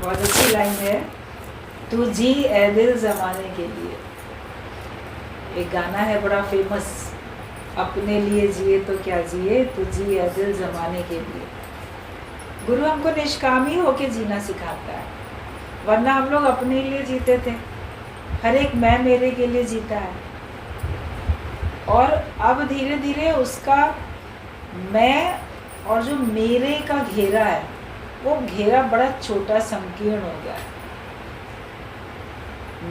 बहुत अच्छी लाइन है, तू जी ए दिल जमाने के लिए। एक गाना है बड़ा फेमस, अपने लिए जिए तो क्या जिए, तू जी ए दिल जमाने के लिए। गुरु हमको निष्कामी होके जीना सिखाता है, वरना हम लोग अपने लिए जीते थे, हर एक मैं मेरे के लिए जीता है। और अब धीरे धीरे उसका मैं और जो मेरे का घेरा है, वो घेरा बड़ा छोटा संकीर्ण हो गया है।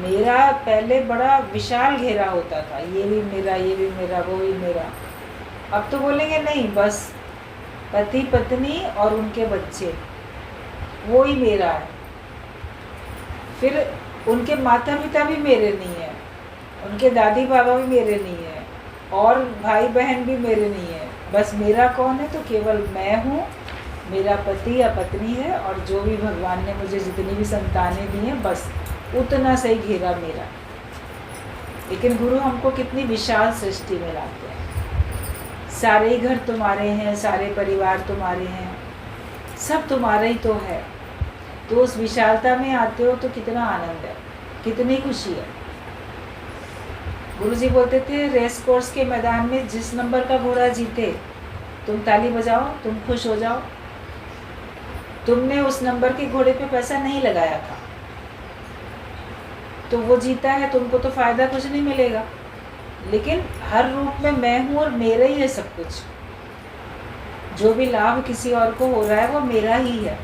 मेरा पहले बड़ा विशाल घेरा होता था, ये भी मेरा, ये भी मेरा, वो भी मेरा। अब तो बोलेंगे नहीं, बस पति पत्नी और उनके बच्चे, वो ही मेरा है। फिर उनके माता पिता भी मेरे नहीं है, उनके दादी बाबा भी मेरे नहीं है, और भाई बहन भी मेरे नहीं है। बस मेरा कौन है? तो केवल मैं हूँ, मेरा पति या पत्नी है, और जो भी भगवान ने मुझे जितनी भी संतानें दी हैं, बस उतना सही घेरा मेरा। लेकिन गुरु हमको कितनी विशाल सृष्टि में लाते हैं। सारे ही घर तुम्हारे हैं, सारे परिवार तुम्हारे हैं, सब तुम्हारा ही तो है। तो उस विशालता में आते हो तो कितना आनंद है, कितनी खुशी है। गुरु जी बोलते थे, रेस कोर्स के मैदान में जिस नंबर का घोड़ा जीते, तुम ताली बजाओ, तुम खुश हो जाओ। तुमने उस नंबर के घोड़े पे पैसा नहीं लगाया था, तो वो जीता है, तुमको तो फायदा कुछ नहीं मिलेगा। लेकिन हर रूप में मैं हूँ और मेरा ही है सब कुछ। जो भी लाभ किसी और को हो रहा है वो मेरा ही है।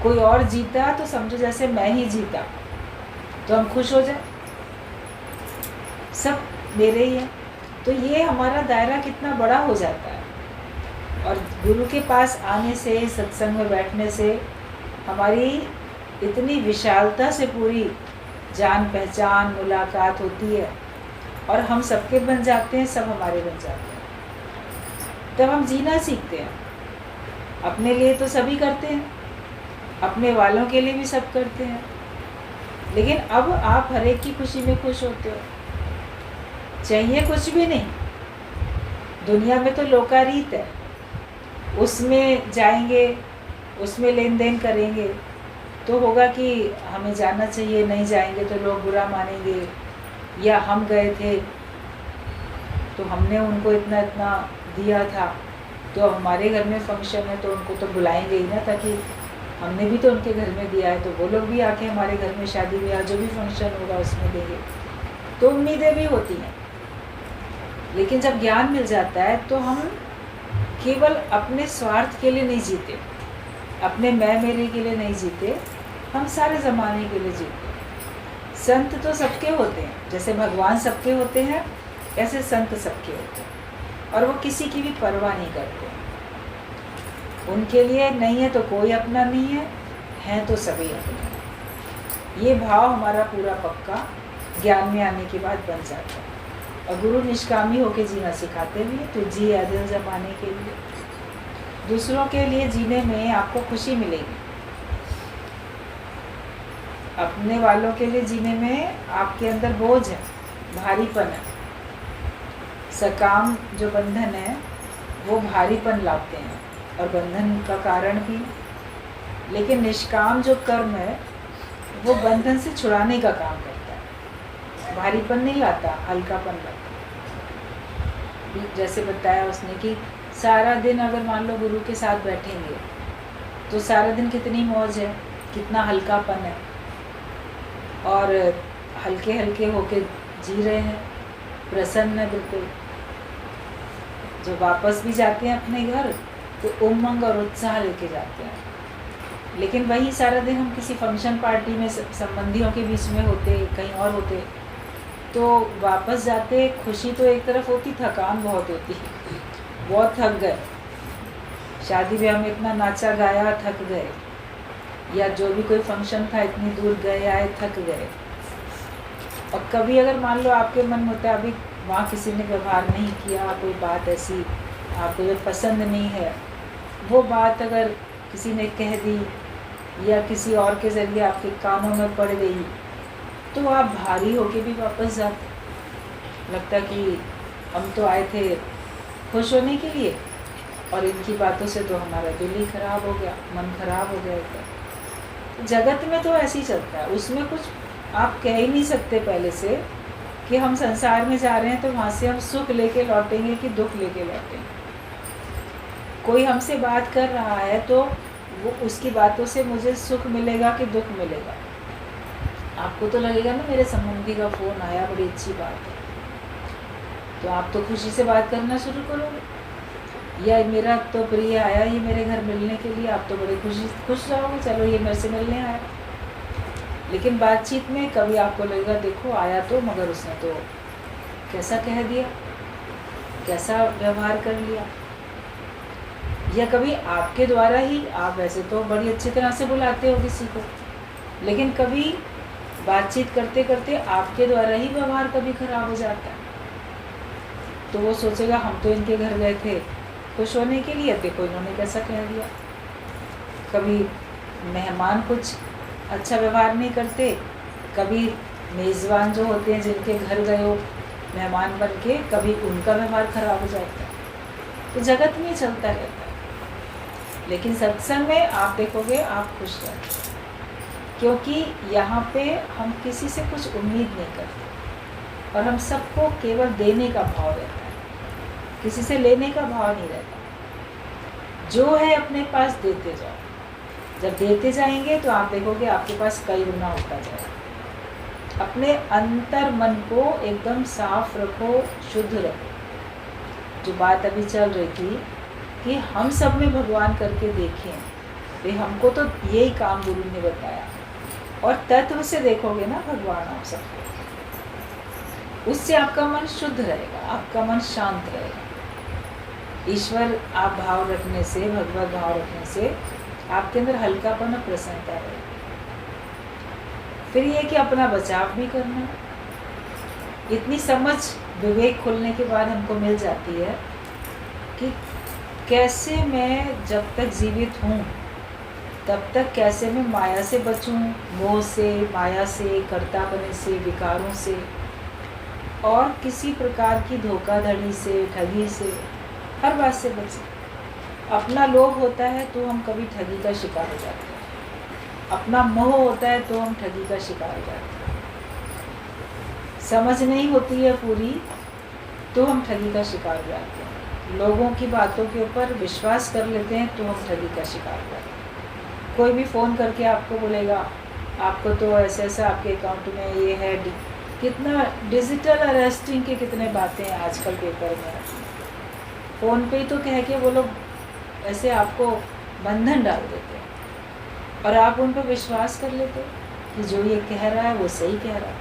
कोई और जीता तो समझो जैसे मैं ही जीता, तो हम खुश हो जाए, सब मेरे ही है। तो ये हमारा दायरा कितना बड़ा हो जाता है। और गुरु के पास आने से, सत्संग में बैठने से हमारी इतनी विशालता से पूरी जान पहचान मुलाकात होती है, और हम सबके बन जाते हैं, सब हमारे बन जाते हैं। तब हम जीना सीखते हैं। अपने लिए तो सभी करते हैं, अपने वालों के लिए भी सब करते हैं, लेकिन अब आप हर एक की खुशी में खुश होते हो। चाहिए कुछ भी नहीं। दुनिया में तो लोकारीत है, उसमें जाएंगे, उसमें लेन देन करेंगे तो होगा कि हमें जाना चाहिए, नहीं जाएंगे तो लोग बुरा मानेंगे, या हम गए थे तो हमने उनको इतना इतना दिया था, तो हमारे घर में फंक्शन है तो उनको तो बुलाएंगे ही ना, ताकि हमने भी तो उनके घर में दिया है, तो वो लोग भी आके हमारे घर में शादी ब्याह जो भी फंक्शन होगा उसमें देंगे। तो उम्मीदें भी होती हैं। लेकिन जब ज्ञान मिल जाता है तो हम केवल अपने स्वार्थ के लिए नहीं जीते, अपने मैं मेरे के लिए नहीं जीते, हम सारे ज़माने के लिए जीते। संत तो सबके होते हैं, जैसे भगवान सबके होते हैं, ऐसे संत सबके होते हैं, और वो किसी की भी परवाह नहीं करते। उनके लिए नहीं है तो कोई अपना नहीं है तो सभी अपने। ये भाव हमारा पूरा पक्का ज्ञान में आने के बाद बन जाता है। और गुरु निष्कामी होके जीना सिखाते भी हैं, तो जी ए दिल जमाने के लिए। दूसरों के लिए जीने में आपको खुशी मिलेगी, अपने वालों के लिए जीने में आपके अंदर बोझ है, भारीपन है। सकाम जो बंधन है वो भारीपन लाते हैं, और बंधन का कारण भी। लेकिन निष्काम जो कर्म है वो बंधन से छुड़ाने का काम करता है, भारीपन नहीं लाता, हल्कापन लाता। जैसे बताया उसने कि सारा दिन अगर मान लो गुरु के साथ बैठेंगे तो सारा दिन कितनी मौज है, कितना हल्कापन है, और हल्के हल्के होके जी रहे हैं, प्रसन्न है बिल्कुल। जब वापस भी जाते हैं अपने घर तो उमंग और उत्साह लेके जाते हैं। लेकिन वही सारा दिन हम किसी फंक्शन पार्टी में संबंधियों के बीच में होते, कहीं और होते, तो वापस जाते खुशी तो एक तरफ होती, थकान बहुत होती, बहुत थक गए, शादी ब्याह में इतना नाचा गाया, थक गए, या जो भी कोई फंक्शन था इतनी दूर गए आए, थक गए। और कभी अगर मान लो आपके मन मुताबिक वहाँ किसी ने व्यवहार नहीं किया, कोई बात ऐसी आपको जो पसंद नहीं है, वो बात अगर किसी ने कह दी या किसी और के ज़रिए आपके कानों में पड़ गई, तो आप भारी होके भी वापस जाते। लगता कि हम तो आए थे खुश होने के लिए, और इनकी बातों से तो हमारा दिल ही खराब हो गया, मन खराब हो गया एकदम। जगत में तो ऐसे ही चलता है, उसमें कुछ आप कह ही नहीं सकते पहले से कि हम संसार में जा रहे हैं तो वहाँ से हम सुख लेके लौटेंगे कि दुख लेके लौटेंगे। कोई हमसे बात कर रहा है तो वो उसकी बातों से मुझे सुख मिलेगा कि दुख मिलेगा। आपको तो लगेगा ना मेरे संबंधी का फ़ोन आया, बड़ी अच्छी बात है, तो आप तो खुशी से बात करना शुरू करोगे। या मेरा तो प्रिय आया ये मेरे घर मिलने के लिए, आप तो बड़े खुश रहोगे, चलो ये मेरे से मिलने आया। लेकिन बातचीत में कभी आपको लगेगा देखो आया तो, मगर उसने तो कैसा कह दिया, कैसा व्यवहार कर लिया। या कभी आपके द्वारा ही, आप वैसे तो बड़ी अच्छी तरह से बुलाते हो किसी को, लेकिन कभी बातचीत करते करते आपके द्वारा ही व्यवहार कभी खराब हो जाता है, तो वो सोचेगा हम तो इनके घर गए थे खुश होने के लिए, देखो इन्होंने कैसा कह दिया। कभी मेहमान कुछ अच्छा व्यवहार नहीं करते, कभी मेज़बान जो होते हैं जिनके घर गए हो मेहमान बन के, कभी उनका व्यवहार खराब हो जाता है। तो जगत में चलता रहता है, लेकिन सत्संग में आप देखोगे आप खुश रहते हैं, क्योंकि यहाँ पे हम किसी से कुछ उम्मीद नहीं करते और हम सबको केवल देने का भाव रहता है, किसी से लेने का भाव नहीं रहता। जो है अपने पास देते जाओ, जब देते जाएंगे तो आप देखोगे आपके पास कई गुना होता जाएगा। अपने अंतर मन को एकदम साफ रखो, शुद्ध रखो। जो बात अभी चल रही थी कि हम सब में भगवान करके देखें, तो हमको तो यही काम गुरु ने बताया, और तत्व से देखोगे ना भगवान आप सबको, उससे आपका मन शुद्ध रहेगा, आपका मन शांत रहेगा। ईश्वर आप भाव रखने से, भगवत भाव रखने से आपके अंदर हल्कापन और प्रसन्नता रहेगी। फिर ये कि अपना बचाव भी करना। इतनी समझ विवेक खुलने के बाद हमको मिल जाती है कि कैसे मैं जब तक जीवित हूँ तब तक कैसे मैं माया से बचूं, मोह से, माया से, कर्तापने से, विकारों से, और किसी प्रकार की धोखाधड़ी से, ठगी से, हर बात से बचें। अपना लोभ होता है तो हम कभी ठगी का शिकार हो जाते हैं, अपना मोह होता है तो हम ठगी का शिकार हो जाते हैं, समझ नहीं होती है पूरी तो हम ठगी का शिकार हो जाते हैं, लोगों की बातों के ऊपर विश्वास कर लेते हैं तो हम ठगी का शिकार हो जाते हैं। कोई भी फ़ोन करके आपको बोलेगा आपको तो ऐसे ऐसा आपके अकाउंट में ये है, कितना डिजिटल अरेस्टिंग के कितने बातें हैं आजकल पेपर में, फ़ोन पे ही तो कह के वो लोग ऐसे आपको बंधन डाल देते हैं और आप उन पर विश्वास कर लेते हो कि जो ये कह रहा है वो सही कह रहा है।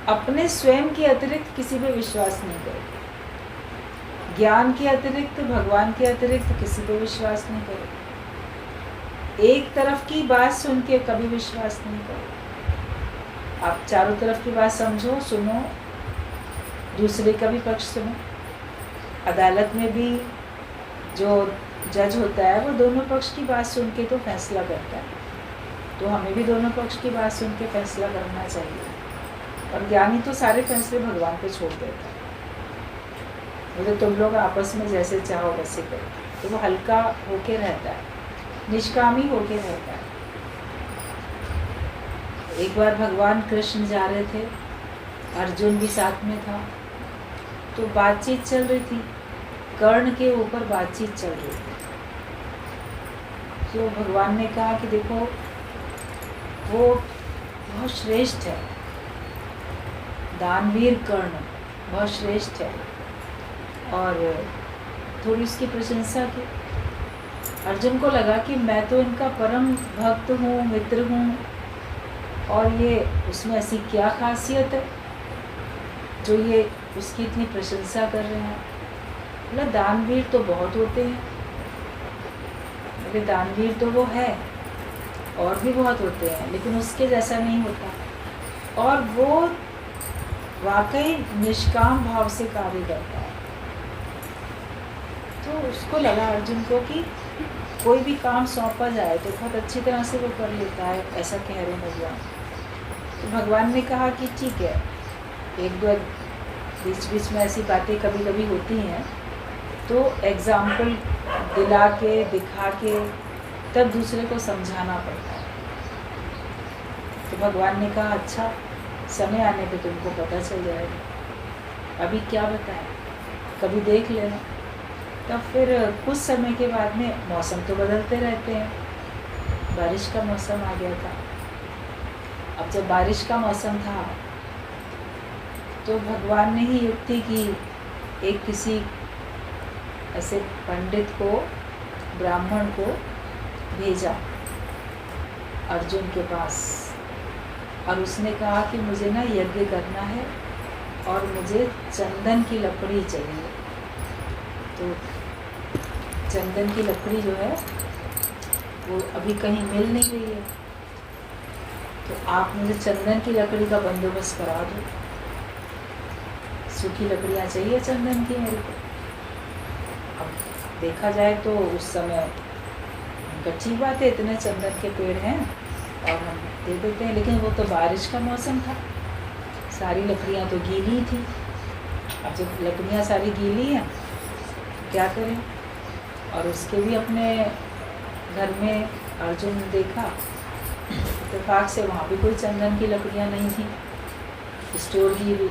अपने स्वयं के अतिरिक्त किसी पे विश्वास नहीं करो, ज्ञान के अतिरिक्त, भगवान के अतिरिक्त किसी पे विश्वास नहीं करो। एक तरफ की बात सुन के कभी विश्वास नहीं करो, आप चारों तरफ की बात समझो, सुनो, दूसरे का भी पक्ष सुनो। अदालत में भी जो जज होता है वो दोनों पक्ष की बात सुन के तो फैसला करता है, तो हमें भी दोनों पक्ष की बात सुन के फैसला करना चाहिए। और ज्ञानी तो सारे फैसले भगवान पे छोड़ देता है, बोले तुम लोग आपस में जैसे चाहो वैसे करो, तो वो हल्का होके रहता है, निष्कामी होके रहता है। एक बार भगवान कृष्ण जा रहे थे, अर्जुन भी साथ में था, तो बातचीत चल रही थी, कर्ण के ऊपर बातचीत चल रही थी। तो भगवान ने कहा कि देखो वो बहुत श्रेष्ठ है, दानवीर कर्ण बहुत श्रेष्ठ है, और थोड़ी उसकी प्रशंसा की। अर्जुन को लगा कि मैं तो इनका परम भक्त हूँ, मित्र हूँ, और ये उसमें ऐसी क्या खासियत है जो ये उसकी इतनी प्रशंसा कर रहे हैं। बोला दानवीर तो बहुत होते हैं, बोले दानवीर तो वो है और भी बहुत होते हैं, लेकिन उसके जैसा नहीं होता, और वो वाकई निष्काम भाव से कार्य करता है। तो उसको लगा अर्जुन को कि कोई भी काम सौंपा जाए तो बहुत अच्छी तरह से वो कर लेता है, ऐसा कह रहे हैं भगवान। तो भगवान ने कहा कि ठीक है, एक दो बीच बीच में ऐसी बातें कभी कभी होती हैं, तो एग्जाम्पल दिला के, दिखा के तब दूसरे को समझाना पड़ता है। तो भगवान ने कहा अच्छा, समय आने पे तुमको पता चल जाएगा, अभी क्या बताएं, कभी देख लेना। तब फिर कुछ समय के बाद में मौसम तो बदलते रहते हैं, बारिश का मौसम आ गया था। अब जब बारिश का मौसम था तो भगवान ने ही युक्ति की, एक किसी ऐसे पंडित को, ब्राह्मण को भेजा अर्जुन के पास, और उसने कहा कि मुझे ना यज्ञ करना है और मुझे चंदन की लकड़ी चाहिए। तो चंदन की लकड़ी जो है वो अभी कहीं मिल नहीं रही है, तो आप मुझे चंदन की लकड़ी का बंदोबस्त करा दो। सूखी लकड़ियाँ चाहिए चंदन की मेरे को। अब देखा जाए तो उस समय अच्छी बात है, इतने चंदन के पेड़ हैं और हम दे देते हैं, लेकिन वो तो बारिश का मौसम था, सारी लकड़ियाँ तो गीली थी। अब जब लकड़ियाँ सारी गीली हैं क्या करें। और उसके भी अपने घर में अर्जुन ने देखा, इत्तेफाक से वहाँ भी कोई चंदन की लकड़ियाँ नहीं थी, स्टोर की भी।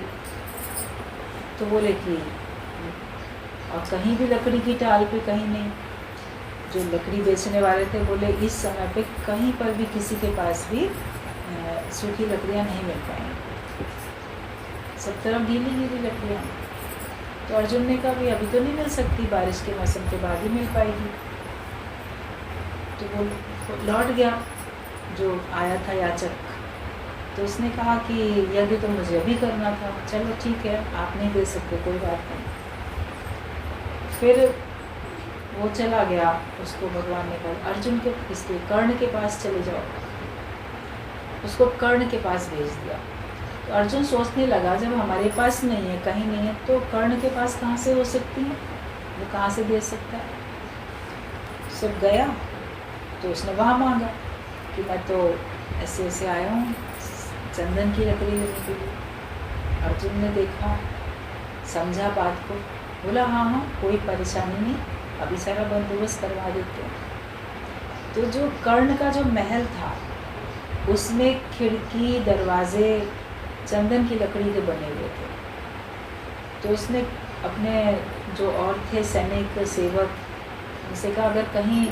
तो बोले कि और कहीं भी लकड़ी की टाल पे कहीं नहीं। जो लकड़ी बेचने वाले थे बोले इस समय पे कहीं पर भी किसी के पास भी सूखी लकड़ियाँ नहीं मिल पाएंगी, सब तरफ गीली गीली लकड़ियाँ। तो अर्जुन ने कहा भी अभी तो नहीं मिल सकती, बारिश के मौसम के बाद ही मिल पाएगी। तो वो लौट गया जो आया था याचक, तो उसने कहा कि यज्ञ तो मुझे अभी करना था, चलो ठीक है आप नहीं दे सकते, कोई बात नहीं। फिर वो चला गया, उसको भगवान ने कहा अर्जुन के इसके कर्ण के पास चले जाओ, उसको कर्ण के पास भेज दिया। तो अर्जुन सोचने लगा जब हमारे पास नहीं है, कहीं नहीं है, तो कर्ण के पास कहाँ से हो सकती है, वो कहाँ से भेज सकता है। सब गया तो उसने वहाँ मांगा कि मैं तो ऐसे ऐसे आया हूँ चंदन की लकड़ी लेने के लिए। अर्जुन ने देखा, समझा बात को, बोला हाँ हाँ कोई परेशानी नहीं, अभी सारा बंदोबस्त करवा देते हैं। तो जो कर्ण का जो महल था उसमें खिड़की दरवाजे चंदन की लकड़ी के बने हुए थे। तो उसने अपने जो और थे सैनिक सेवक उनसे कहा अगर कहीं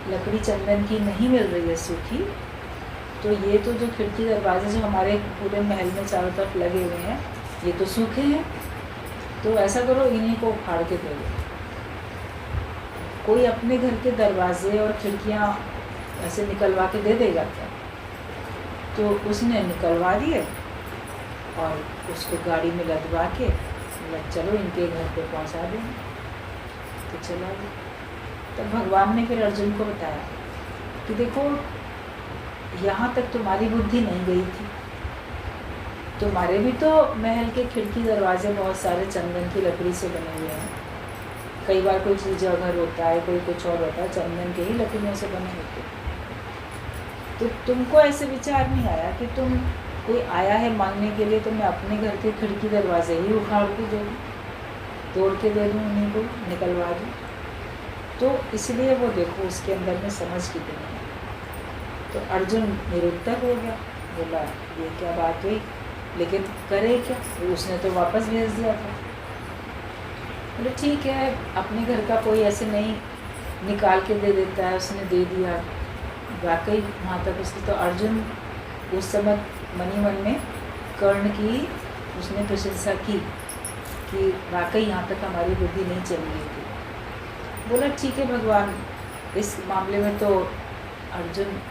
लकड़ी चंदन की नहीं मिल रही है सूखी, तो ये तो जो खिड़की दरवाजे जो हमारे पूरे महल में चारों तरफ लगे हुए हैं ये तो सूखे हैं, तो ऐसा करो इन्हीं को उखाड़ के दे दो। कोई अपने घर के दरवाजे और खिड़कियाँ ऐसे निकलवा के दे देगा क्या। तो उसने निकलवा दिए और उसको गाड़ी में लदवा के चलो इनके घर पे पहुंचा देंगे। तो चला गया। तब भगवान ने फिर अर्जुन को बताया कि देखो यहाँ तक तुम्हारी बुद्धि नहीं गई थी, तुम्हारे भी तो महल के खिड़की दरवाजे बहुत सारे चंदन की लकड़ी से बने हुए हैं। कई बार कोई चीज़ घर होता है, कोई कुछ और होता है, चंदन के ही लकड़ियों से बने होते हैं। तो तुमको ऐसे विचार नहीं आया कि तुम कोई आया है मांगने के लिए तो मैं अपने घर के खिड़की दरवाजे ही उखाड़ के दे दूँ, तोड़ के दे दूँ, उन्हीं को निकलवा दूँ। तो इसलिए वो देखो उसके अंदर में समझ की नहीं है। तो अर्जुन निरुत्तर हो गया, बोला ये क्या बात हुई, लेकिन करे क्या, उसने तो वापस भेज दिया था। बोले ठीक है अपने घर का कोई ऐसे नहीं निकाल के दे देता है, उसने दे दिया। वाकई वहाँ तक उसकी तो अर्जुन उस समय मनी मन में कर्ण की उसने प्रशंसा की कि वाकई यहाँ तक हमारी बुद्धि नहीं चल रही थी। बोला ठीक है भगवान, इस मामले में तो अर्जुन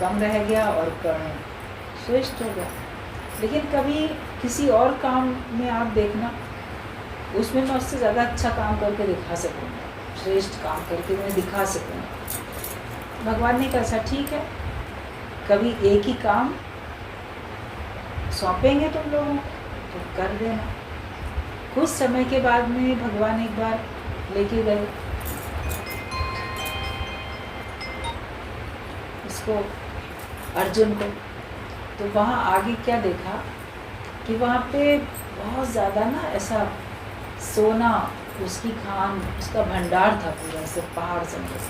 कम रह गया और कर्ण श्रेष्ठ हो गया। लेकिन कभी किसी और काम में आप देखना, उसमें मैं उससे ज़्यादा अच्छा काम करके दिखा सकूँगा, श्रेष्ठ काम करके मैं दिखा सकूँगा। भगवान ने कहा अच्छा ठीक है, कभी एक ही काम सौंपेंगे तुम लोगों को तो कर देना। कुछ समय के बाद में भगवान एक बार लेके गए इसको, अर्जुन को। तो वहाँ आगे क्या देखा कि वहाँ पे बहुत ज़्यादा ना ऐसा सोना, उसकी खान, उसका भंडार था पूरा, ऐसे पहाड़ समझे,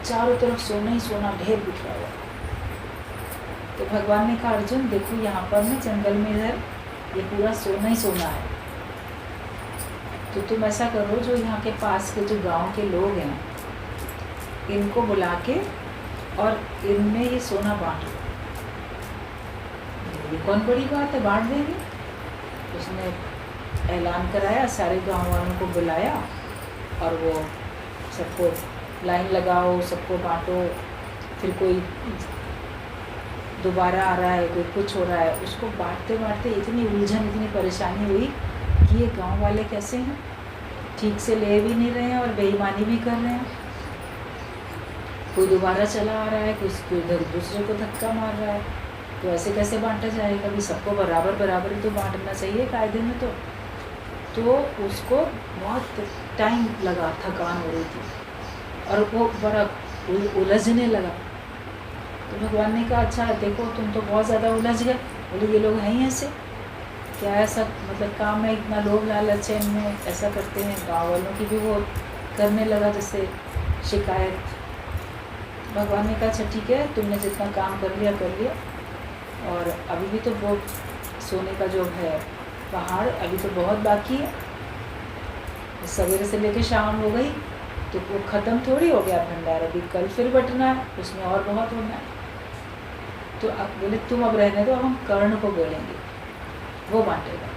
चारों तरफ सोना ही सोना ढेर बिखरा हुआ। तो भगवान ने कहा अर्जुन देखो यहाँ पर ना जंगल में इधर ये पूरा सोना ही सोना है, तो तुम ऐसा करो जो यहाँ के पास के जो गांव के लोग हैं इनको बुला के और इनमें ये सोना बांटो। ये कौन बड़ी बात है, बांट देंगे। उसने ऐलान कराया, सारे गांव वालों को बुलाया और वो सबको लाइन लगाओ, सबको बांटो। फिर कोई दोबारा आ रहा है, कोई कुछ हो रहा है, उसको बांटते बांटते इतनी उलझन, इतनी परेशानी हुई कि ये गांव वाले कैसे हैं, ठीक से ले भी नहीं रहे हैं और बेईमानी भी कर रहे हैं। कोई दोबारा चला आ रहा है, कोई इधर दूसरे को धक्का मार रहा है, तो ऐसे कैसे बांटा जाएगा? भी सबको बराबर बराबर ही तो बांटना चाहिए कायदे में। तो उसको बहुत टाइम लगा, थकान हो रही थी और वो बड़ा उलझने लगा। तो भगवान ने कहा अच्छा देखो तुम तो बहुत ज़्यादा उलझ गए। बोले ये लोग हैं ही ऐसे, क्या ऐसा मतलब काम में इतना लोभ लालच है इनमें, ऐसा करते हैं। गाँव वालों की भी वो करने लगा जैसे शिकायत। भगवान ने कहा अच्छा ठीक है, तुमने जितना काम कर लिया और अभी भी तो वो सोने का जो है पहाड़ अभी तो बहुत बाकी है। सवेरे से लेकर शाम हो गई तो वो ख़त्म थोड़ी हो गया भंडार, अभी कल फिर बटना है, उसमें और बहुत होना है। तो अब बोले तुम अब रहने दो, हम कर्ण को बोलेंगे, वो बांटेगा।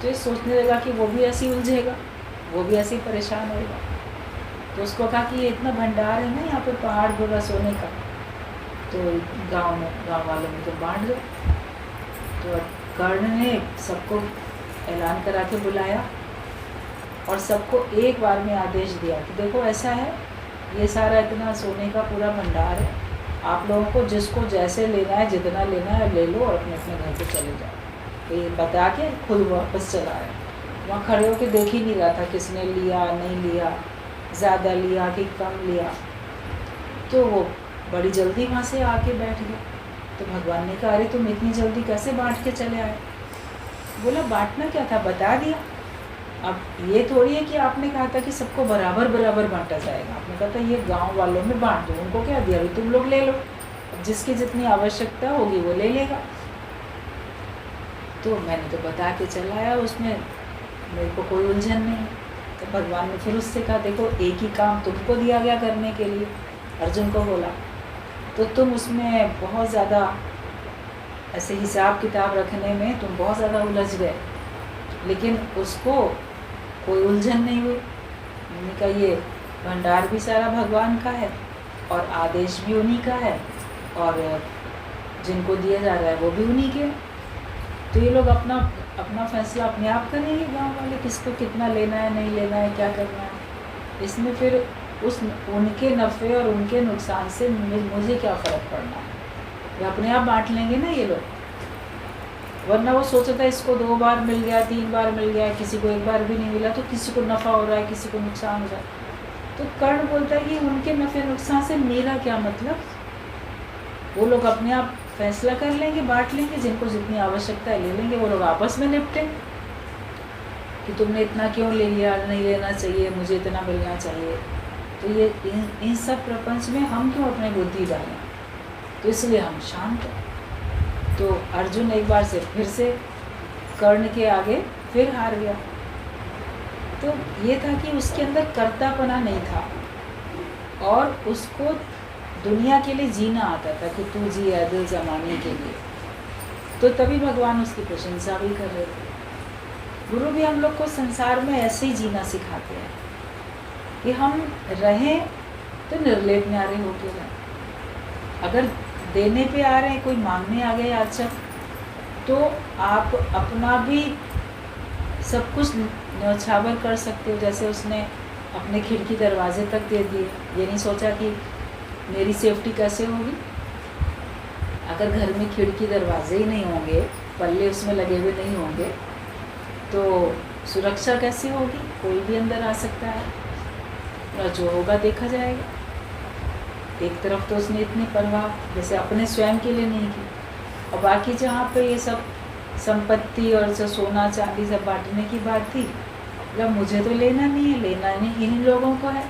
तो ये सोचने लगा कि वो भी ऐसे ही उलझेगा, वो भी ऐसे ही परेशान होगा। तो उसको कहा कि ये इतना भंडार है ना यहाँ पे पहाड़ पूरा सोने का, तो गांव वालों में तो बांट दो। तो कर्ण ने सबको ऐलान करा के बुलाया और सबको एक बार में आदेश दिया कि देखो ऐसा है, ये सारा इतना सोने का पूरा भंडार है, आप लोगों को जिसको जैसे लेना है, जितना लेना है ले लो और अपने अपने घर को चले जाओ। तो ये बता के खुद वापस चला आया। वहाँ खड़े होकर देख ही नहीं रहा था किसने लिया नहीं लिया, ज़्यादा लिया कि कम लिया। तो वो बड़ी जल्दी वहाँ से आके बैठ गया। तो भगवान ने कहा अरे तुम इतनी जल्दी कैसे बांट के चले आए? बोला बांटना क्या था, बता दिया। अब ये थोड़ी है कि आपने कहा था कि सबको बराबर बराबर बांटा जाएगा, आपने कहा था ये गांव वालों में बांट दो, उनको क्या दिया, अभी तुम लोग ले लो, जिसकी जितनी आवश्यकता होगी वो ले लेगा। तो मैंने तो बता के चलाया, उसमें मेरे को कोई उलझन नहीं। तो भगवान ने फिर उससे कहा देखो एक ही काम तुमको दिया गया करने के लिए, अर्जुन को बोला, तो तुम उसमें बहुत ज़्यादा ऐसे हिसाब किताब रखने में तुम बहुत ज़्यादा उलझ गए, लेकिन उसको कोई उलझन नहीं हुई। मैंने कहा ये भंडार भी सारा भगवान का है और आदेश भी उन्हीं का है और जिनको दिया जा रहा है वो भी उन्हीं के। तो ये लोग अपना अपना फैसला अपने आप करेंगे, गांव वाले किसको कितना लेना है नहीं लेना है क्या करना है। इसमें फिर उनके नफ़े और उनके नुकसान से मुझे क्या फ़र्क पड़ना है, ये अपने आप बांट लेंगे ना ये लोग। वरना वो सोचा था इसको 2 बार मिल गया, 3 बार मिल गया, किसी को 1 बार भी नहीं मिला, तो किसी को नफ़ा हो रहा है किसी को नुकसान हो रहा है। तो कर्ण बोलता है कि उनके नफ़े नुकसान से मेरा क्या मतलब, वो लोग अपने आप फैसला कर लेंगे, बांट लेंगे, जिनको जितनी आवश्यकता है ले लेंगे, वो लोग आपस में निपटें कि तुमने इतना क्यों ले लिया, नहीं लेना चाहिए, मुझे इतना मिलना चाहिए। तो ये इन सब प्रपंच में हम क्यों अपनी बुद्धि डालें, तो इसलिए हम शांत हैं। तो अर्जुन एक बार से फिर से कर्ण के आगे फिर हार गया। तो ये था कि उसके अंदर कर्तापना नहीं था और उसको दुनिया के लिए जीना आता था कि तू जी है दिल जमाने के लिए। तो तभी भगवान उसकी प्रशंसा भी कर रहे थे। गुरु भी हम लोग को संसार में ऐसे ही जीना सिखाते हैं कि हम रहें तो निर्लेप न्यारे होके रहें। अगर देने पे आ रहे हैं, कोई मांगने आ गए याचक, तो आप अपना भी सब कुछ न्यौछावर कर सकते हो। जैसे उसने अपने खिड़की दरवाजे तक दे दिए, ये नहीं सोचा कि मेरी सेफ्टी कैसे होगी। अगर घर में खिड़की दरवाजे ही नहीं होंगे, पल्ले उसमें लगे हुए नहीं होंगे, तो सुरक्षा कैसे होगी, कोई भी अंदर आ सकता है और जो होगा देखा जाएगा। एक तरफ तो उसने इतनी परवाह जैसे अपने स्वयं के लिए नहीं की, और बाकी जहाँ पे ये सब संपत्ति और जो सोना चांदी सब बांटने की बात थी, मतलब मुझे तो लेना नहीं है, लेना नहीं इन लोगों को है,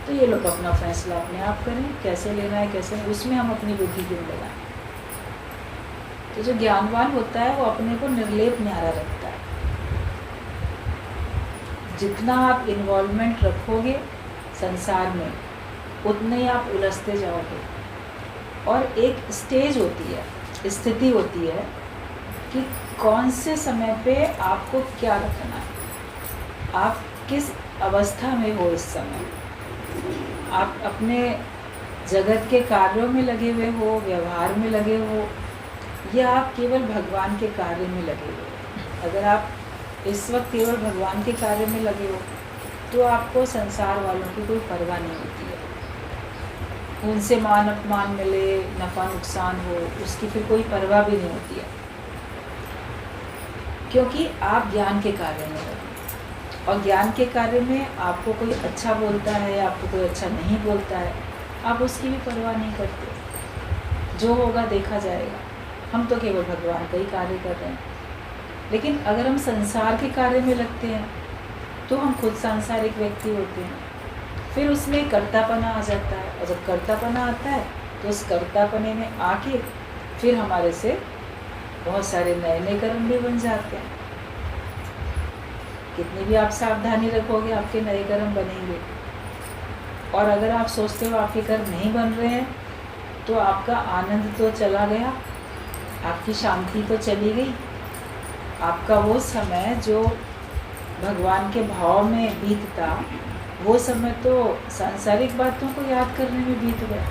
तो ये लोग अपना फैसला अपने आप करें, कैसे लेना है कैसे नहीं, उसमें हम अपनी बुद्धि क्यों लगाएं। तो जो ज्ञानवान होता है वो अपने को निर्लेप न्यारा रखता है। जितना आप इन्वॉल्वमेंट रखोगे संसार में, उतने ही आप उलझते जाओगे। और एक स्टेज होती है, स्थिति होती है कि कौन से समय पे आपको क्या रखना है, आप किस अवस्था में हो इस समय। आप अपने जगत के कार्यों में लगे हुए हो, व्यवहार में लगे हो, या आप केवल भगवान के कार्य में लगे हो। अगर आप इस वक्त केवल भगवान के कार्य में लगे हो तो आपको संसार वालों की कोई परवाह नहीं होती है। उनसे मान अपमान मिले, नफ़ा नुकसान हो, उसकी फिर कोई परवाह भी नहीं होती है, क्योंकि आप ज्ञान के कार्य में लगे। और ज्ञान के कार्य में आपको कोई अच्छा बोलता है, आपको कोई अच्छा नहीं बोलता है, आप उसकी भी परवाह नहीं करते। जो होगा देखा जाएगा। हम तो केवल भगवान का ही कार्य कर रहे हैं। लेकिन अगर हम संसार के कार्य में लगते हैं तो हम खुद सांसारिक व्यक्ति होते हैं। फिर उसमें कर्तापना आ जाता है, और जब कर्तापना आता है तो उस कर्तापने में आके फिर हमारे से बहुत सारे नए नए कर्म भी बन जाते हैं। कितनी भी आप सावधानी रखोगे, आपके नए कर्म बनेंगे। और अगर आप सोचते हो आपके कर्म नहीं बन रहे हैं तो आपका आनंद तो चला गया, आपकी शांति तो चली गई, आपका वो समय जो भगवान के भाव में बीतता, वो समय तो सांसारिक बातों को याद करने में बीत गया।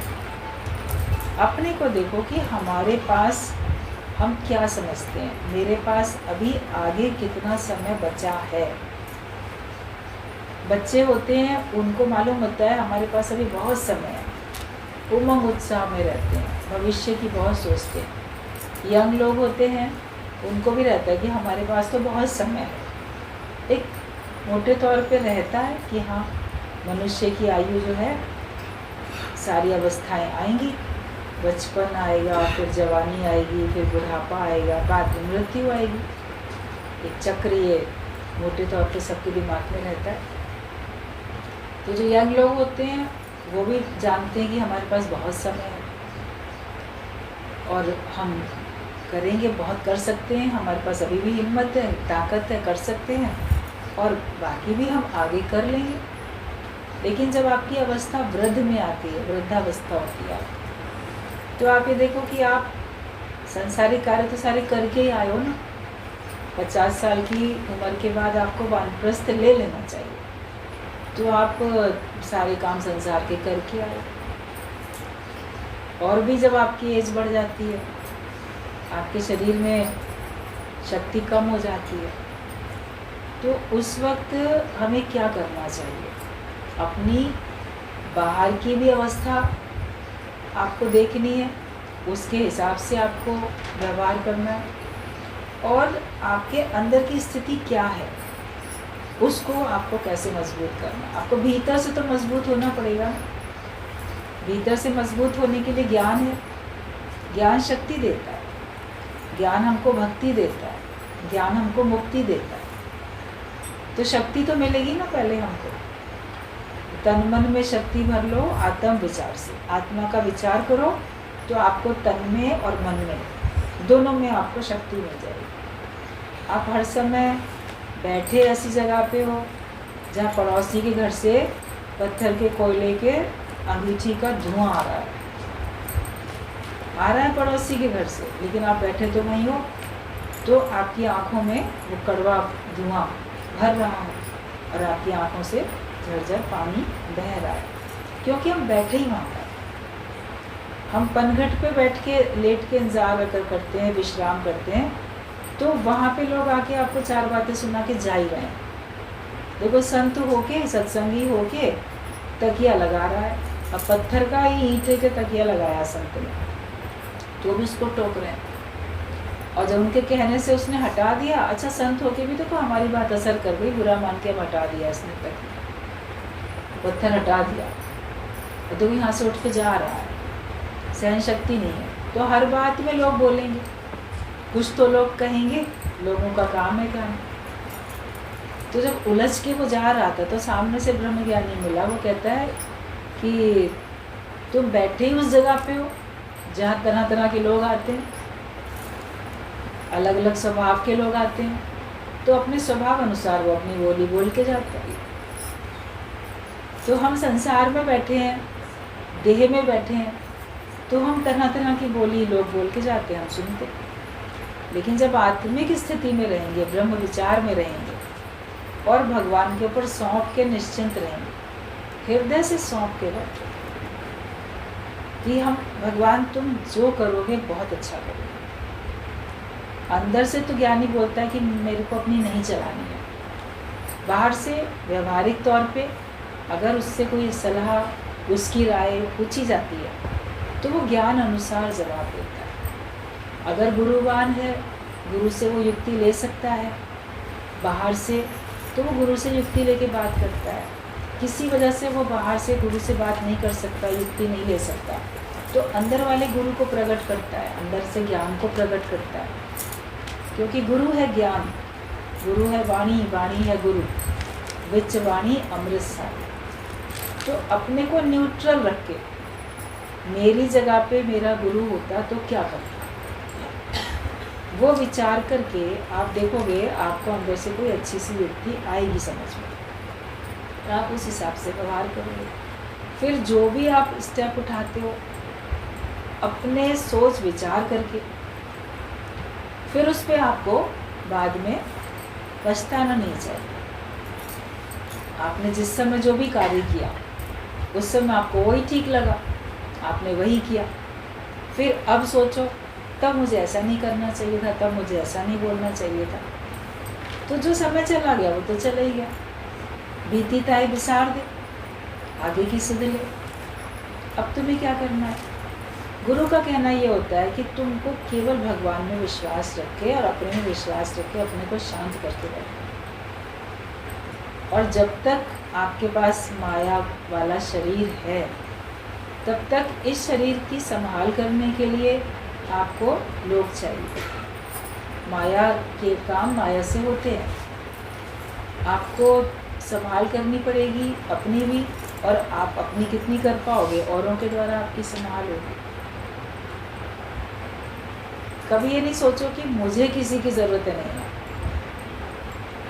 अपने को देखो कि हमारे पास हम क्या समझते हैं, मेरे पास अभी आगे कितना समय बचा है। बच्चे होते हैं, उनको मालूम होता है हमारे पास अभी बहुत समय है, उमंग उत्साह में रहते हैं, भविष्य की बहुत सोचते हैं। यंग लोग होते हैं, उनको भी रहता है कि हमारे पास तो बहुत समय है। एक मोटे तौर पे रहता है कि हाँ, मनुष्य की आयु जो है, सारी अवस्थाएं आएंगी, बचपन आएगा, फिर जवानी आएगी, फिर बुढ़ापा आएगा, बाद में मृत्यु आएगी। एक चक्र ये मोटे तौर पे सबके दिमाग में रहता है। तो जो यंग लोग होते हैं वो भी जानते हैं कि हमारे पास बहुत समय है और हम करेंगे, बहुत कर सकते हैं, हमारे पास अभी भी हिम्मत है, ताकत है, कर सकते हैं, और बाकी भी हम आगे कर लेंगे। लेकिन जब आपकी अवस्था वृद्ध में आती है, वृद्धावस्था होती है, तो आप ये देखो कि आप संसारिक कार्य तो सारे करके ही आए हो ना। 50 साल की उम्र के बाद आपको वानप्रस्थ ले लेना चाहिए, तो आप सारे काम संसार के करके आए। और भी जब आपकी एज बढ़ जाती है, आपके शरीर में शक्ति कम हो जाती है, तो उस वक्त हमें क्या करना चाहिए? अपनी बाहर की भी अवस्था आपको देखनी है, उसके हिसाब से आपको व्यवहार करना है, और आपके अंदर की स्थिति क्या है, उसको आपको कैसे मजबूत करना है। आपको भीतर से तो मजबूत होना पड़ेगा। भीतर से मजबूत होने के लिए ज्ञान है, ज्ञान शक्ति देता है, ज्ञान हमको भक्ति देता है, ज्ञान हमको मुक्ति देता है। तो शक्ति तो मिलेगी ना पहले हमको। तन मन में शक्ति भर लो आत्म विचार से। आत्मा का विचार करो तो आपको तन में और मन में, दोनों में आपको शक्ति मिल जाएगी। आप हर समय बैठे ऐसी जगह पे हो जहाँ पड़ोसी के घर से पत्थर के कोयले के अंगीठी का धुआं आ रहा है पड़ोसी के घर से, लेकिन आप बैठे तो वहीं हो, तो आपकी आंखों में वो कड़वा धुआं भर रहा है और आपकी आंखों से झरझर पानी बह रहा है, क्योंकि हम बैठे ही वहाँ पर। हम पनघट पे बैठ के लेट के इंतजार करते हैं, विश्राम करते हैं, तो वहाँ पे लोग आके आपको 4 बातें सुना के जा ही रहे हैं। देखो, संत होके, सत्संगी होके तकिया लगा रहा है, अब पत्थर का ही ईंटे के तकिया लगाया संत ने, तो भी उसको टोक रहे हैं। और जब उनके कहने से उसने हटा दिया, अच्छा संत होके भी देखो हमारी बात असर कर गई, बुरा मान के अब हटा दिया इसने, तकिया पत्थर हटा दिया, और तो यहाँ से उठ के जा रहा है। सहन शक्ति नहीं है, तो हर बात में लोग बोलेंगे, कुछ तो लोग कहेंगे, लोगों का काम है कहना। तो जब उलझ के वो जा रहा था तो सामने से ब्रह्मज्ञानी मिला, वो कहता है कि तुम बैठे ही उस जगह पे हो जहाँ तरह तरह के लोग आते हैं, अलग अलग स्वभाव के लोग आते हैं, तो अपने स्वभाव अनुसार वो अपनी बोली बोल के जाते हैं। तो हम संसार में बैठे हैं, देह में बैठे हैं, तो हम तरह तरह की बोली लोग बोल के जाते हैं, हम सुनते हैं। लेकिन जब आत्मिक स्थिति में रहेंगे, ब्रह्म विचार में रहेंगे और भगवान के ऊपर सौंप के निश्चिंत रहेंगे, हृदय से सौंप के बैठे कि हम भगवान तुम जो करोगे बहुत अच्छा करोगे। अंदर से तो ज्ञानी बोलता है कि मेरे को अपनी नहीं चलानी है। बाहर से व्यवहारिक तौर पे अगर उससे कोई सलाह, उसकी राय पूछी जाती है तो वो ज्ञान अनुसार जवाब देता है। अगर गुरुवान है, गुरु से वो युक्ति ले सकता है बाहर से, तो वो गुरु से युक्ति लेके बात करता है। किसी वजह से वो बाहर से गुरु से बात नहीं कर सकता, युक्ति नहीं ले सकता, तो अंदर वाले गुरु को प्रकट करता है, अंदर से ज्ञान को प्रकट करता है। क्योंकि गुरु है ज्ञान, गुरु है वाणी, वाणी है गुरु, विच वाणी अमृत सार। तो अपने को न्यूट्रल रख के, मेरी जगह पे मेरा गुरु होता तो क्या करता, वो विचार करके आप देखोगे आपको अंदर से कोई अच्छी सी युक्ति आएगी समझ में, आप उस हिसाब से व्यवहार करोगे। फिर जो भी आप स्टेप उठाते हो अपने सोच विचार करके, फिर उस पर आपको बाद में पछताना नहीं चाहिए। आपने जिस समय जो भी कार्य किया उस समय आपको वही ठीक लगा, आपने वही किया। फिर अब सोचो तब मुझे ऐसा नहीं करना चाहिए था, तब मुझे ऐसा नहीं बोलना चाहिए था। तो जो समय चला गया वो तो चला ही गया, बीती ताई बिसार दे, आगे की सुध ले। अब तुम्हें क्या करना है? गुरु का कहना ये होता है कि तुमको केवल भगवान में विश्वास रखे और अपने में विश्वास रखे, अपने को शांत करके रखे। और जब तक आपके पास माया वाला शरीर है तब तक इस शरीर की संभाल करने के लिए आपको लोग चाहिए। माया के काम माया से होते हैं, आपको संभाल करनी पड़ेगी अपनी भी, और आप अपनी कितनी कर पाओगे, औरों के द्वारा आपकी संभाल होगी। कभी ये नहीं सोचो कि मुझे किसी की ज़रूरत नहीं है,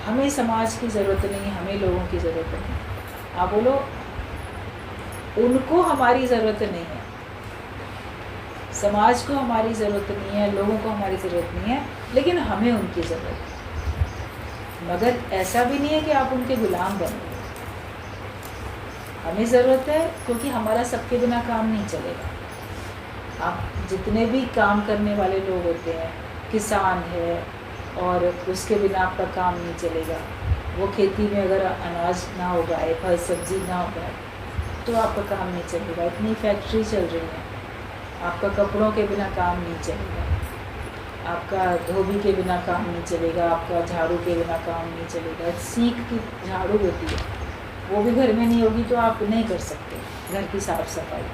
हमें समाज की ज़रूरत नहीं, हमें लोगों की ज़रूरत नहीं। आप बोलो उनको हमारी ज़रूरत नहीं है, समाज को हमारी ज़रूरत नहीं है, लोगों को हमारी ज़रूरत नहीं है, लेकिन हमें उनकी ज़रूरत है। मगर ऐसा भी नहीं है कि आप उनके गुलाम बन गए। हमें ज़रूरत है क्योंकि हमारा सबके बिना काम नहीं चलेगा। आप जितने भी काम करने वाले लोग होते हैं, किसान है और उसके बिना आपका काम नहीं चलेगा। वो खेती में अगर अनाज ना उगाए, फल सब्जी ना उगाए तो आपका काम नहीं चलेगा। इतनी फैक्ट्री चल रही है, आपका कपड़ों के बिना काम नहीं चलेगा, आपका धोबी के बिना काम नहीं चलेगा, आपका झाड़ू के बिना काम नहीं चलेगा। सीख की झाड़ू होती है, वो भी घर में नहीं होगी तो आप नहीं कर सकते घर की साफ़ सफाई।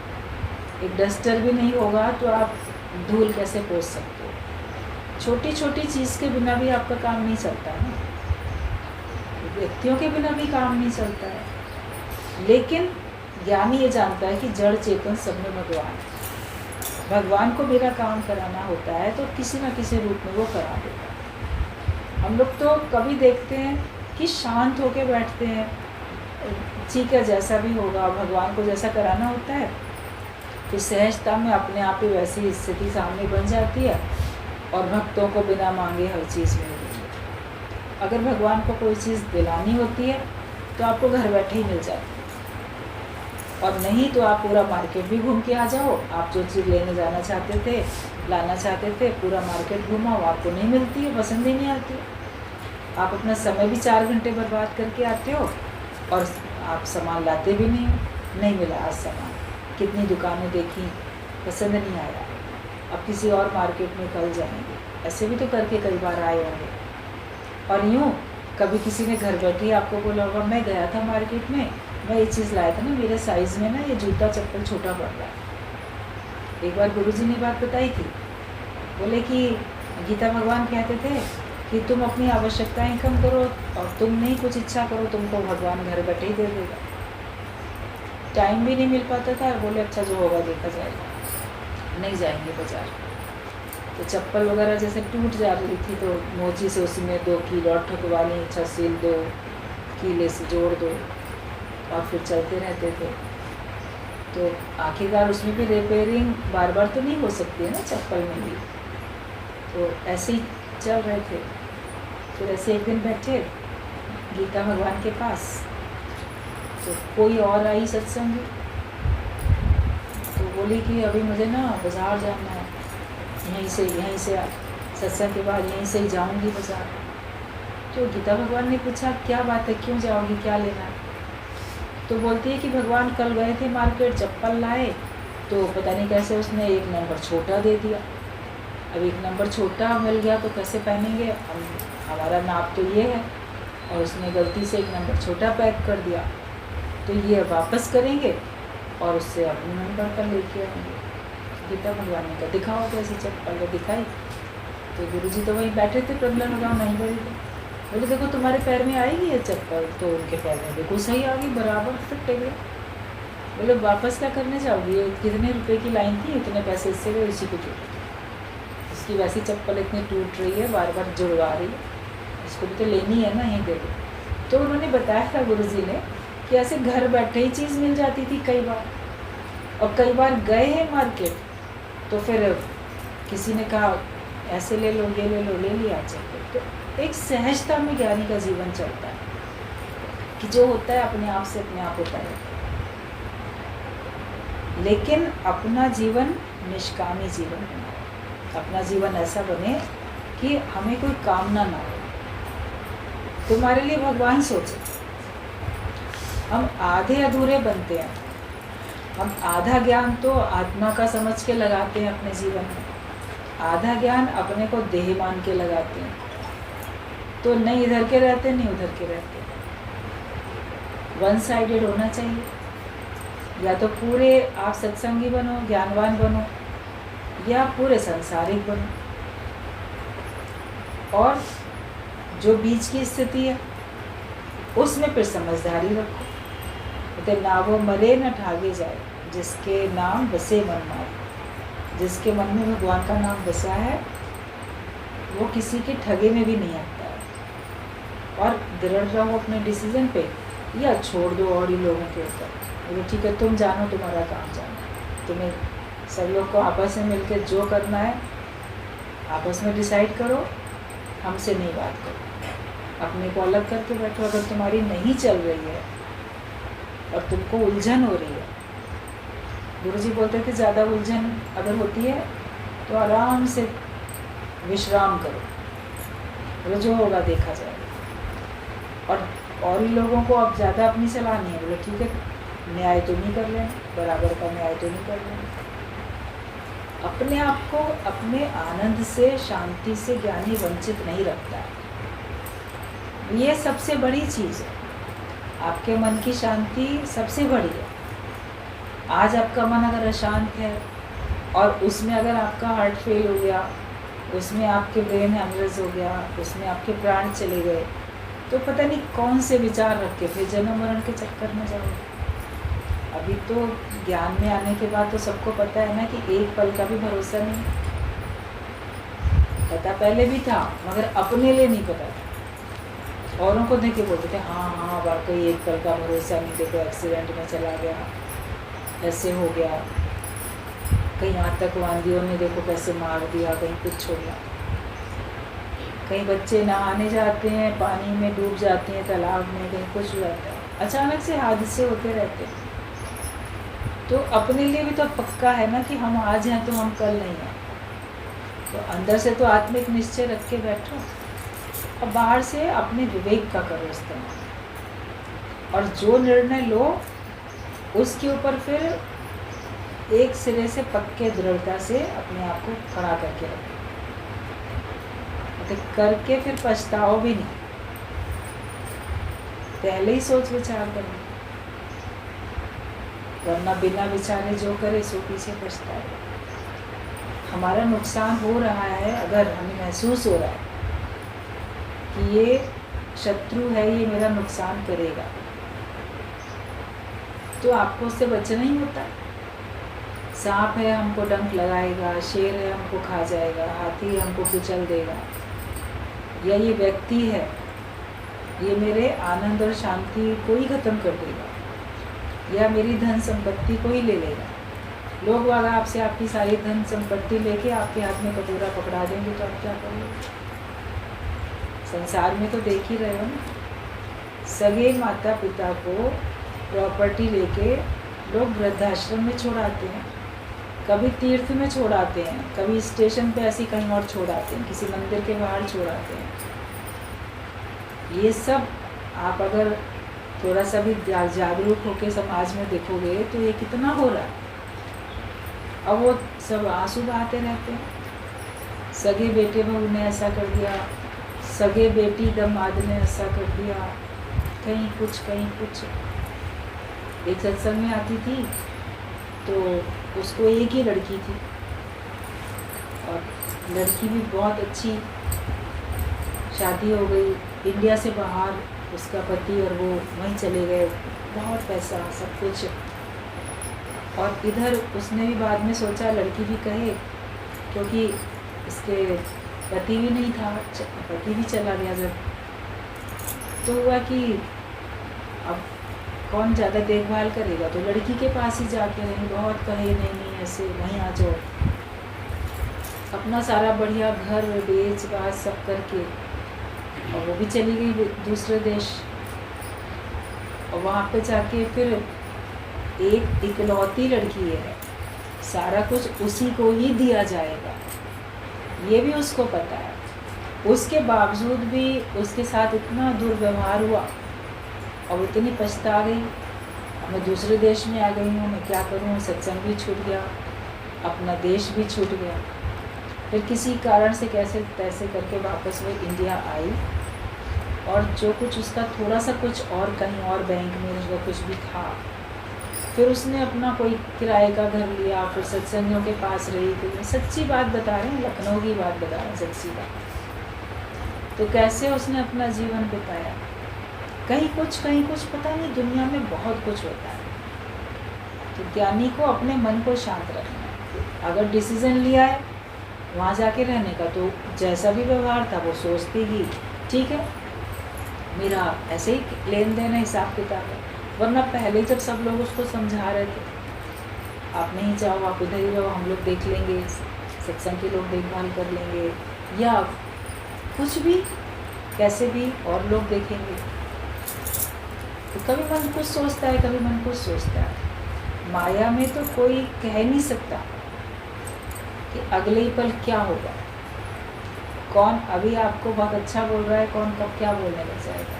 एक डस्टर भी नहीं होगा तो आप धूल कैसे पोंछ सकते हो। छोटी छोटी चीज़ के बिना भी आपका काम नहीं चलता है ना, व्यक्तियों के बिना भी काम नहीं चलता है। लेकिन ज्ञानी ये जानता है कि जड़ चेतन सब में भगवान है। भगवान को मेरा काम कराना होता है तो किसी न किसी रूप में वो करा देता है। हम लोग तो कभी देखते हैं कि शांत होके बैठते हैं, ठीक है जैसा भी होगा, भगवान को जैसा कराना होता है तो सहजता में अपने आप ही वैसी स्थिति सामने बन जाती है और भक्तों को बिना मांगे हर चीज़ मिल रही है। अगर भगवान को कोई चीज़ दिलानी होती है तो आपको घर बैठे ही मिल जाती है, और नहीं तो आप पूरा मार्केट भी घूम के आ जाओ। आप जो चीज़ लेने जाना चाहते थे, लाना चाहते थे, पूरा मार्केट घुमाओ, आपको नहीं मिलती है, पसंद ही नहीं आती। आप अपना समय भी 4 घंटे बर्बाद करके आते हो और आप सामान लाते भी नहीं हो। नहीं मिला आज सामान, कितनी दुकानें देखी, पसंद नहीं आया, अब किसी और मार्केट में कल जाएंगे। ऐसे भी तो करके कई बार आए होंगे। और यूँ कभी किसी ने घर बैठे आपको बोला होगा मैं गया था मार्केट में, मैं ये चीज़ लाया था ना, मेरे साइज़ में ना ये जूता चप्पल छोटा पड़ रहा है। एक बार गुरुजी ने बात बताई थी, बोले कि गीता भगवान कहते थे कि तुम अपनी आवश्यकताएं कम करो और तुम नहीं कुछ इच्छा करो, तुमको भगवान घर बैठे ही दे देगा। टाइम भी नहीं मिल पाता था, बोले अच्छा जो होगा देखा जाएगा, नहीं जाएंगे बाजार। तो चप्पल वगैरह जैसे टूट जा रही थी तो मोची से उसमें 2 कील और ठकवा ली, 6 सील 2 कीले से जोड़ दो और फिर चलते रहते थे। तो आखिरकार उसमें भी रिपेयरिंग बार बार तो नहीं हो सकती है ना चप्पल में भी, तो ऐसे ही चल रहे थे। फिर ऐसे एक दिन बैठे गीता भगवान के पास, तो कोई और आई सत्संगी, तो बोली कि अभी मुझे ना बाज़ार जाना है, यहीं से सत्संग के बाद यहीं से ही जाऊँगी बाज़ार। तो गीता भगवान ने पूछा क्या बात है, क्यों जाओगी, क्या लेना है? तो बोलती है कि भगवान कल गए थे मार्केट, चप्पल लाए तो पता नहीं कैसे उसने 1 नंबर छोटा दे दिया। अब 1 नंबर छोटा मिल गया तो कैसे पहनेंगे, हमारा नाप तो ये है, और उसने गलती से 1 नंबर छोटा पैक कर दिया, तो ये वापस करेंगे और उससे अपने नंबर का लेके आएंगे। गीता भगवान ने कहा दिखाओ कैसी चप्पल है, दिखाई। तो गुरुजी तो वहीं बैठे थे, प्रबला भगवान नहीं बैठे थे। बोले देखो तुम्हारे पैर में आएगी ये चप्पल, तो उनके पैर में बिल्कुल सही आ गई, बराबर फिट गया। बोले वापस क्या करने जाओगी, ये कितने रुपए की लाइन थी, इतने पैसे इससे गए, इसी को जोड़, इसकी वैसी चप्पल इतनी टूट रही है, बार बार जुड़वा रही है, इसको भी तो लेनी है ना, यहीं दे दो। तो उन्होंने बताया था गुरुजी ने कि ऐसे घर बैठे ही चीज़ मिल जाती थी कई बार, और कई बार गए हैं मार्केट तो फिर किसी ने कहा ऐसे ले लो, ये ले लो, ले लिया चप्पल। तो एक सहजता में ज्ञानी का जीवन चलता है कि जो होता है अपने आप से अपने आप होता है, लेकिन अपना जीवन निष्कामी जीवन बनाओ, अपना जीवन ऐसा बने कि हमें कोई कामना ना हो। तुम्हारे लिए भगवान सोचे, हम आधे अधूरे बनते हैं, हम आधा ज्ञान तो आत्मा का समझ के लगाते हैं अपने जीवन में, आधा ज्ञान अपने को देह मान के लगाते हैं, तो नहीं इधर के रहते नहीं उधर के रहते। वन साइडेड होना चाहिए, या तो पूरे आप सत्संगी बनो, ज्ञानवान बनो, या पूरे संसारिक बनो। और जो बीच की स्थिति है उसमें फिर समझदारी रखो। तो ना वो मरे न ठागे जाए, जिसके नाम बसे मन मारे। जिसके मन में भगवान का नाम बसा है वो किसी के ठगे में भी नहीं आता है। और दृढ़ रहो अपने डिसीजन पे, या छोड़ दो और ही लोगों के ऊपर। बोलो ठीक है तुम जानो, तुम्हारा काम जानो, तुम्हें सब लोग को आपस में मिलकर जो करना है आपस में डिसाइड करो, हमसे नहीं बात करो, अपने को अलग करके बैठो। अगर तुम्हारी नहीं चल रही है और तुमको उलझन हो रही है, गुरुजी बोलते थे ज़्यादा उलझन अगर होती है तो आराम से विश्राम करो, बोलो जो होगा देखा जाएगा। और ही लोगों को अब ज़्यादा अपनी सलाह नहीं है, बोलो ठीक है न्याय तो नहीं कर लेना, बराबर का न्याय तो नहीं कर लेना। अपने आप को अपने आनंद से, शांति से ज्ञानी वंचित नहीं रखता है। ये सबसे बड़ी चीज़ है, आपके मन की शांति सबसे बड़ी है। आज आपका मन अगर अशांत है और उसमें अगर आपका हार्ट फेल हो गया, उसमें आपके ब्रेन हेमरेज हो गया, उसमें आपके प्राण चले गए, तो पता नहीं कौन से विचार रख के फिर जन्म मरण के चक्कर में जाओगे। अभी तो ज्ञान में आने के बाद तो सबको पता है ना कि एक पल का भी भरोसा नहीं। पता पहले भी था मगर अपने लिए नहीं पता था। औरों को देख के बोलते थे हाँ वाकई एक पल का भरोसा नहीं, देखो एक्सीडेंट में चला गया, ऐसे हो गया, कहीं आतंकवादियों ने देखो कैसे मार दिया, कहीं कुछ हो गया, कहीं बच्चे नहाने जाते हैं पानी में डूब जाते हैं तालाब में, कहीं कुछ हो जाता है, अचानक से हादसे होते रहते हैं। तो अपने लिए भी तो पक्का है ना कि हम आज हैं तो हम कल नहीं हैं। तो अंदर से तो आत्मिक निश्चय रख के बैठो, अब बाहर से अपने विवेक का करो इस्तेमाल, और जो निर्णय लो उसके ऊपर फिर एक सिरे से पक्के दृढ़ता से अपने आप को खड़ा करके रखो, तो करके फिर पछताओ भी नहीं, पहले ही सोच विचार करो, वरना बिना विचारे जो करे सो पीछे पछताए। हमारा नुकसान हो रहा है अगर हमें महसूस हो रहा है कि ये शत्रु है, ये मेरा नुकसान करेगा, तो आपको उससे बचना ही होता है। सांप है हमको डंक लगाएगा, शेर है हमको खा जाएगा, हाथी है हमको कुचल देगा, या ये व्यक्ति है ये मेरे आनंद और शांति को ही ख़त्म कर देगा, या मेरी धन संपत्ति को ही ले लेगा। लोग वाला आपसे आपकी सारी धन संपत्ति लेके आपके हाथ में कटोरा पकड़ा देंगे तो आप क्या करोगे? संसार में तो देख ही रहे हो ना, सगे माता पिता को प्रॉपर्टी लेके लोग वृद्धाश्रम में छोड़ाते हैं, कभी तीर्थ में छोड़ाते हैं, कभी स्टेशन पे ऐसी कहीं और छोड़ाते हैं, किसी मंदिर के बाहर छोड़ाते हैं। ये सब आप अगर थोड़ा सा भी जागरूक होकर समाज में देखोगे तो ये कितना हो रहा है। अब वो सब आंसू बहाते रहते हैं, सगे बेटे बहू ने ऐसा कर दिया, सगे बेटी दामाद ने ऐसा कर दिया, कहीं कुछ कहीं कुछ। एक सत्संग में आती थी तो उसको एक ही लड़की थी और लड़की भी बहुत अच्छी, शादी हो गई, इंडिया से बाहर उसका पति और वो वहीं चले गए, बहुत पैसा सब कुछ। और इधर उसने भी बाद में सोचा लड़की भी कहे, क्योंकि इसके पति भी नहीं था, पति भी चला गया जब, तो हुआ कि अब कौन ज़्यादा देखभाल करेगा, तो लड़की के पास ही जाके रही, बहुत कहे नहीं ऐसे वहीं आ जाओ। अपना सारा बढ़िया घर बेच बात सब करके और वो भी चली गई दूसरे देश, और वहाँ पे जाके फिर एक इकलौती लड़की है, सारा कुछ उसी को ही दिया जाएगा, ये भी उसको पता है। उसके बावजूद भी उसके साथ इतना दुर्व्यवहार हुआ और वो इतनी पछता गई, मैं दूसरे देश में आ गई हूँ, मैं क्या करूँ, सत्संग भी छूट गया, अपना देश भी छूट गया। फिर किसी कारण से कैसे तैसे करके वापस वो इंडिया आई, और जो कुछ उसका थोड़ा सा कुछ और कहीं और बैंक में उसका कुछ भी था, फिर उसने अपना कोई किराए का घर लिया, फिर सत्संगियों के पास रही। तो सच्ची बात बता रहे हैं, लखनऊ की बात बता रहे हैं, सच्ची बात। तो कैसे उसने अपना जीवन बिताया, कहीं कुछ पता नहीं, दुनिया में बहुत कुछ होता है। तो ज्ञानी को अपने मन को शांत रखना है। अगर डिसीज़न लिया है वहाँ जाके रहने का, तो जैसा भी व्यवहार था वो सोचती ही ठीक है, मेरा ऐसे ही लेन देन है, हिसाब किताब है। वरना पहले जब सब लोग उसको समझा रहे थे, आप नहीं जाओ, आप इधर ही रहो, हम लोग देख लेंगे, सत्संग के लोग देखभाल कर लेंगे, या कुछ भी कैसे भी और लोग देखेंगे। तो कभी मन कुछ सोचता है, कभी मन कुछ सोचता है। माया में तो कोई कह नहीं सकता कि अगले ही पल क्या होगा, कौन अभी आपको बहुत अच्छा बोल रहा है, कौन कब क्या बोलने लग जाएगा।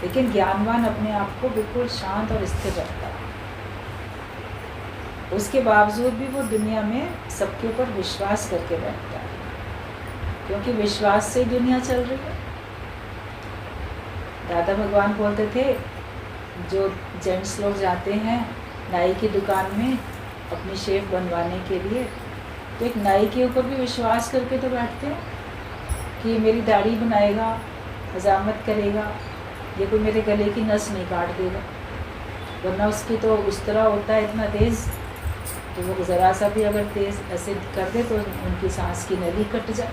लेकिन ज्ञानवान अपने आप को बिल्कुल शांत और स्थिर रखता है। उसके बावजूद भी वो दुनिया में सबके ऊपर विश्वास करके बैठता है, क्योंकि विश्वास से ही दुनिया चल रही है। दादा भगवान बोलते थे, जो जेंट्स लोग जाते हैं नाई की दुकान में अपनी शेव बनवाने के लिए, तो एक नाई के ऊपर भी विश्वास करके तो बैठते हैं कि ये मेरी दाढ़ी बनाएगा, हजामत करेगा, ये कोई मेरे गले की नस नहीं काट देगा। वरना उसकी तो उस तरह होता है इतना तेज़, तो वो ज़रा सा भी अगर तेज़ ऐसे कर दे तो उनकी सांस की नली कट जाए,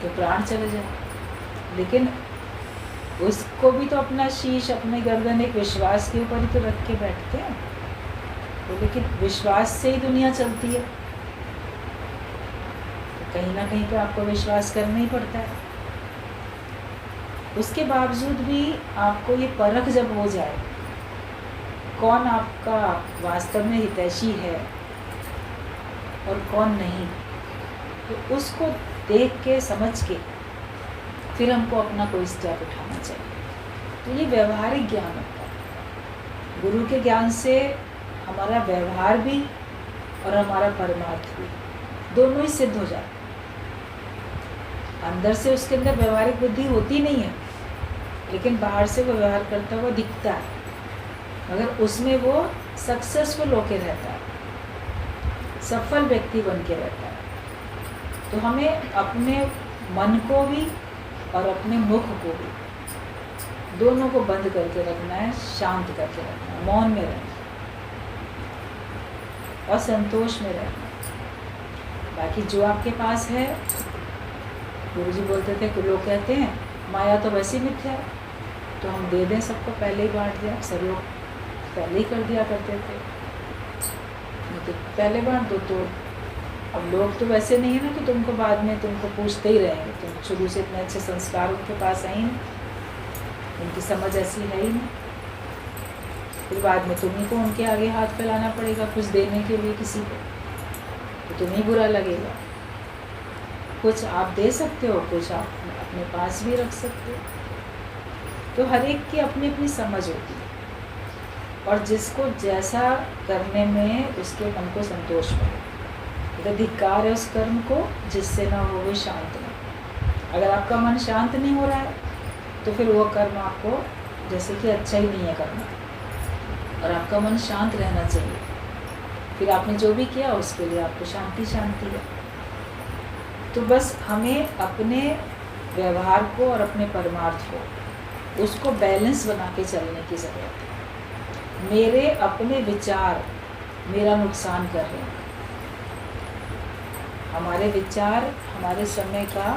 तो प्राण चले जाए। लेकिन उसको भी तो अपना शीश, अपने गर्दन एक विश्वास के ऊपर ही तो रख के बैठते हैं। तो लेकिन विश्वास से ही दुनिया चलती है, तो कहीं ना कहीं पे आपको विश्वास करना ही पड़ता है। उसके बावजूद भी आपको ये परख जब हो जाए कौन आपका वास्तव में हितैषी है और कौन नहीं, तो उसको देख के समझ के फिर हमको अपना कोई स्टेप उठाना चाहिए। तो ये व्यवहारिक ज्ञान होता है। गुरु के ज्ञान से हमारा व्यवहार भी और हमारा परमार्थ भी दोनों ही सिद्ध हो जाते। अंदर से उसके अंदर व्यवहारिक बुद्धि होती नहीं है, लेकिन बाहर से वो व्यवहार करता हुआ दिखता है, मगर उसमें वो सक्सेसफुल होके रहता है, सफल व्यक्ति बन के रहता है। तो हमें अपने मन को भी और अपने मुख को भी दोनों को बंद करके रखना है, शांत करके रखना है, मौन में रहना है। और संतोष में रहना। बाकी जो आपके पास है, गुरुजी बोलते थे कि लोग कहते हैं माया तो वैसी मिथ्या है, तो हम दे दें सबको, पहले ही बांट दिया। अक्सर लोग पहले ही कर दिया करते थे, नहीं तो पहले बांट दो। तो अब लोग तो वैसे नहीं है ना कि तुमको बाद में तुमको पूछते ही रहेंगे। तुम शुरू से इतने अच्छे संस्कार उनके पास है ही नहीं, उनकी समझ ऐसी है ही नहीं। फिर बाद में तुम्ही को उनके आगे हाथ फैलाना पड़ेगा कुछ देने के लिए किसी को, तो तुम्हें बुरा लगेगा। कुछ आप दे सकते हो, कुछ आप अपने पास भी रख सकते हो। तो हर एक की अपनी अपनी समझ होती है, और जिसको जैसा करने में उसके मन को संतोष मिले। अगर धिक्कार है उस कर्म को जिससे ना हो वो शांत नहीं। अगर आपका मन शांत नहीं हो रहा है तो फिर वो कर्म आपको जैसे कि अच्छा ही नहीं है करना, और आपका मन शांत रहना चाहिए। फिर आपने जो भी किया उसके लिए आपको शांति शांति है। तो बस हमें अपने व्यवहार को और अपने परमार्थ को उसको बैलेंस बना के चलने की ज़रूरत है। मेरे अपने विचार मेरा नुकसान कर रहे हैं, हमारे विचार हमारे समय का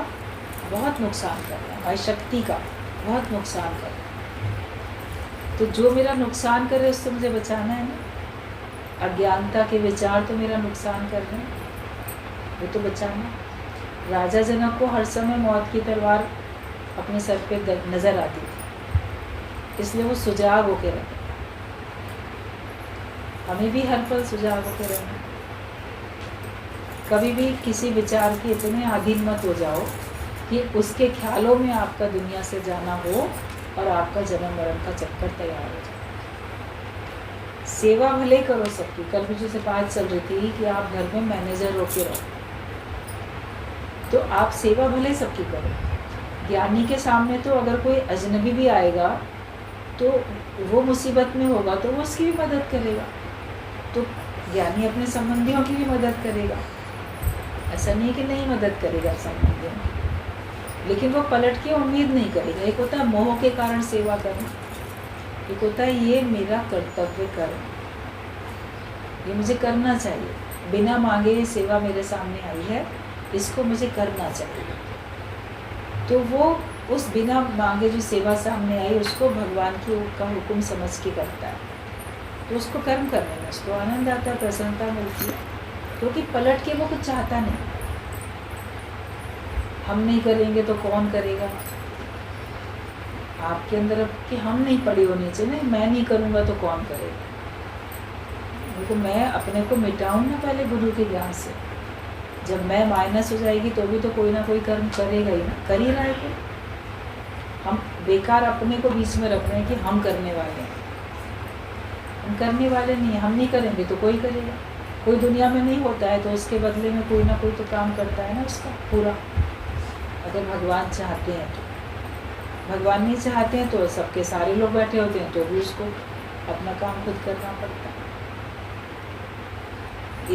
बहुत नुकसान कर रहे हैं, हमारी शक्ति का बहुत नुकसान कर रहे हैं। तो जो मेरा नुकसान कर रहे हैं उससे मुझे बचाना है ना। अज्ञानता के विचार तो मेरा नुकसान कर रहे हैं, वो तो बचाना। राजा जनक को हर समय मौत की तलवार अपने सर पे नज़र आती थी, इसलिए वो सुजाग होके रहे। हमें भी हर पल सुजाग होके रहना। कभी भी किसी विचार के इतने अधीन मत हो जाओ कि उसके ख्यालों में आपका दुनिया से जाना हो और आपका जन्म मरण का चक्कर तैयार हो जाए। सेवा भले करो सबकी। कल मुझे से बात चल रही थी कि आप घर में मैनेजर होके रहो, तो आप सेवा भले सबकी करो। ज्ञानी के सामने तो अगर कोई अजनबी भी आएगा तो वो मुसीबत में होगा तो वो उसकी भी मदद करेगा, तो ज्ञानी अपने संबंधियों की भी मदद करेगा। ऐसा नहीं कि नहीं मदद करेगा संबंधियों की, लेकिन वो पलट के उम्मीद नहीं करेगा। एक होता है मोह के कारण सेवा करना, एक होता है ये मेरा कर्तव्य कर्म, ये मुझे करना चाहिए, बिना मांगे ये सेवा मेरे सामने आई है, इसको मुझे करना चाहिए। तो वो उस बिना मांगे जो सेवा सामने आई उसको भगवान का हुक्म समझ के करता है, तो उसको कर्म करने में उसको आनंद आता है, प्रसन्नता मिलती है, क्योंकि पलट के वो कुछ चाहता नहीं। हम नहीं करेंगे तो कौन करेगा? आपके अंदर अब कि हम नहीं पड़ी होनी चाहिए, नहीं मैं नहीं करूँगा तो कौन करेगा। देखो मैं अपने को मिटाऊँ ना पहले गुरु के ज्ञान से। जब मैं माइनस हो जाएगी तो भी तो कोई ना कोई कर्म करेगा ही ना, कर ही रहा है कोई। हम बेकार अपने को बीच में रख रहे हैं कि हम करने वाले हैं। हम करने वाले नहीं हैं, हम नहीं करेंगे तो कोई करेगा। कोई दुनिया में नहीं होता है तो उसके बदले में कोई ना कोई तो काम करता है ना उसका पूरा। अगर भगवान चाहते हैं तो, भगवान नहीं चाहते हैं तो सबके सारे लोग बैठे होते हैं तो भी उसको अपना काम खुद करना पड़ता है।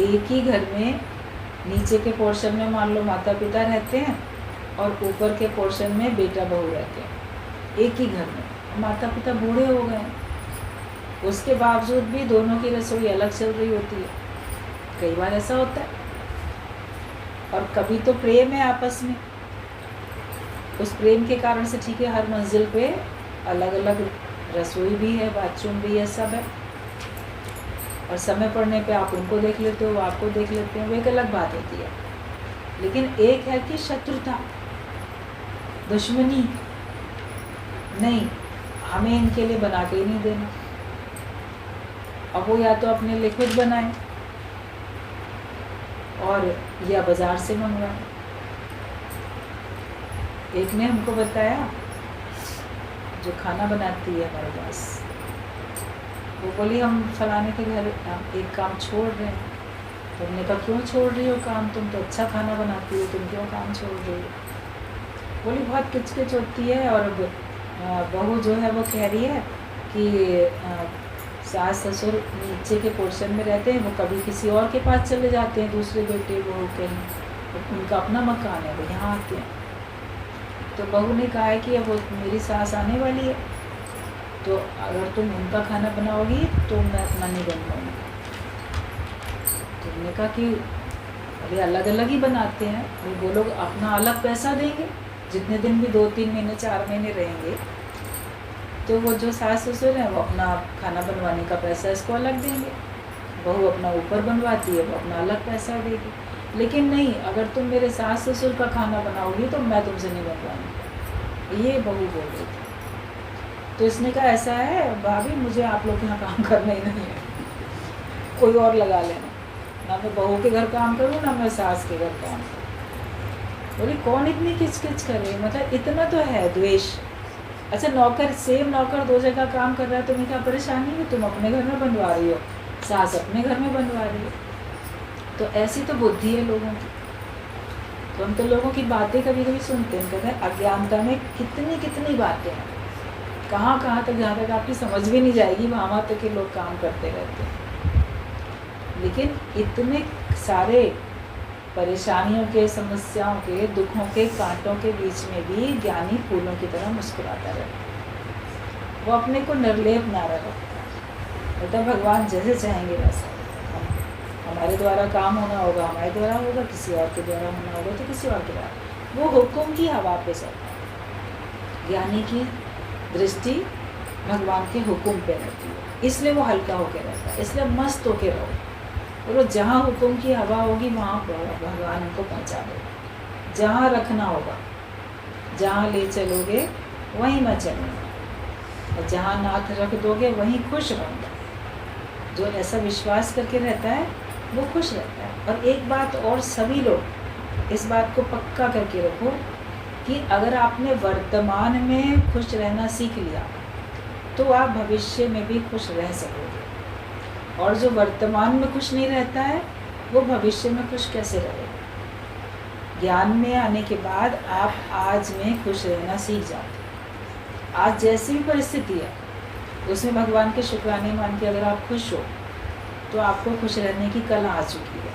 एक ही घर में नीचे के पोर्शन में मान लो माता पिता रहते हैं और ऊपर के पोर्शन में बेटा बहू रहते हैं। एक ही घर में माता पिता बूढ़े हो गए हैं, उसके बावजूद भी दोनों की रसोई अलग चल रही होती है। कई बार ऐसा होता है। और कभी तो प्रेम है आपस में, उस प्रेम के कारण से ठीक है हर मंजिल पे अलग अलग रसोई भी है, बाथरूम भी है, सब है। और समय पड़ने पे आप उनको देख लेते हो, वो आपको देख लेते हैं, वो एक अलग बात होती है। लेकिन एक है कि शत्रुता, दुश्मनी नहीं, हमें इनके लिए बना के ही नहीं देना। अब वो या तो अपने लिए खुद बनाए और या बाज़ार से मंगवाए। एक ने हमको बताया जो खाना बनाती है हमारे पास, वो बोली हम फलाने के घर एक काम छोड़ रहे हैं। तो हमने कहा क्यों छोड़ रही हो काम, तुम तो अच्छा खाना बनाती हो, तुम क्यों काम छोड़ रही हो? बोली बहुत किचकिच होती है और बहू जो है वो कह रही है कि सास ससुर नीचे के पोर्शन में रहते हैं, वो कभी किसी और के पास चले जाते हैं, दूसरे बेटे बहू कहीं, उनका अपना मकान है, वो यहाँ आते हैं। तो बहू ने कहा है कि अब वो मेरी सास आने वाली है, तो अगर तुम उनका खाना बनाओगी तो मैं अपना नहीं बन पाऊँगी। हमने कहा कि अरे अलग अलग ही बनाते हैं, अरे वो लोग अपना अलग पैसा देंगे, जितने दिन भी 2-3 महीने 4 महीने रहेंगे, तो वो जो सास ससुर हैं वो अपना खाना बनवाने का पैसा इसको अलग देंगे, बहू अपना ऊपर बनवाती है वो अपना अलग पैसा देगी। लेकिन नहीं, अगर तुम मेरे सास ससुर का खाना बनाओगी तो मैं तुमसे नहीं बनवाऊँगी, ये बहू बोल रही थी। तो इसने कहा ऐसा है भाभी, मुझे आप लोग के यहाँ काम करना ही नहीं है, कोई और लगा लेना, ना मैं बहू के घर काम करूँ ना मैं सास के घर काम करूँ। बोली कौन इतनी किचकिच कर रही है, मतलब इतना तो है द्वेष। अच्छा नौकर, सेम नौकर 2 जगह काम कर रहा है, तुम्हें क्या परेशानी है, तुम अपने घर में बनवा रही हो, सास अपने घर में बनवा रही हो। तो ऐसी तो बुद्धि है लोगों की। तो हम तो लोगों की बातें कभी कभी सुनते हैं, कहते हैं अज्ञानता में कितनी कितनी बातें हैं, कहाँ कहाँ तक, जहाँ तक आपकी समझ भी नहीं जाएगी वहाँ तक के लोग काम करते रहते हैं। लेकिन इतने सारे परेशानियों के, समस्याओं के, दुखों के, कांटों के बीच में भी ज्ञानी फूलों की तरह मुस्कुराता रहता है। वो अपने को निर्लेप नारा रखता है, मतलब भगवान जैसे चाहेंगे वैसा, हमारे द्वारा काम होना होगा हमारे द्वारा होगा, किसी और के द्वारा होना होगा तो किसी और के द्वारा। वो हुक्म की हवा पे चलता है। ज्ञानी की दृष्टि भगवान के हुक्म पे रहती है, इसलिए वो हल्का होके रहता है, इसलिए मस्त होके रहो। और वो जहाँ हुक्म की हवा होगी वहाँ भगवान उनको पहुँचा देगा। जहाँ रखना होगा, जहाँ ले चलोगे वहीं मैं चलूँगा, और जहाँ नाथ रख दोगे वहीं खुश रहूँगा। जो ऐसा विश्वास करके रहता है वो खुश रहता है। और एक बात और, सभी लोग इस बात को पक्का करके रखो कि अगर आपने वर्तमान में खुश रहना सीख लिया तो आप भविष्य में भी खुश रह सकोगे। और जो वर्तमान में खुश नहीं रहता है वो भविष्य में खुश कैसे रहेगा। ज्ञान में आने के बाद आप आज में खुश रहना सीख जाते हैं। आज जैसी भी परिस्थिति है उसमें भगवान के शुक्राने मान के अगर आप खुश हो तो आपको खुश रहने की कला आ चुकी है,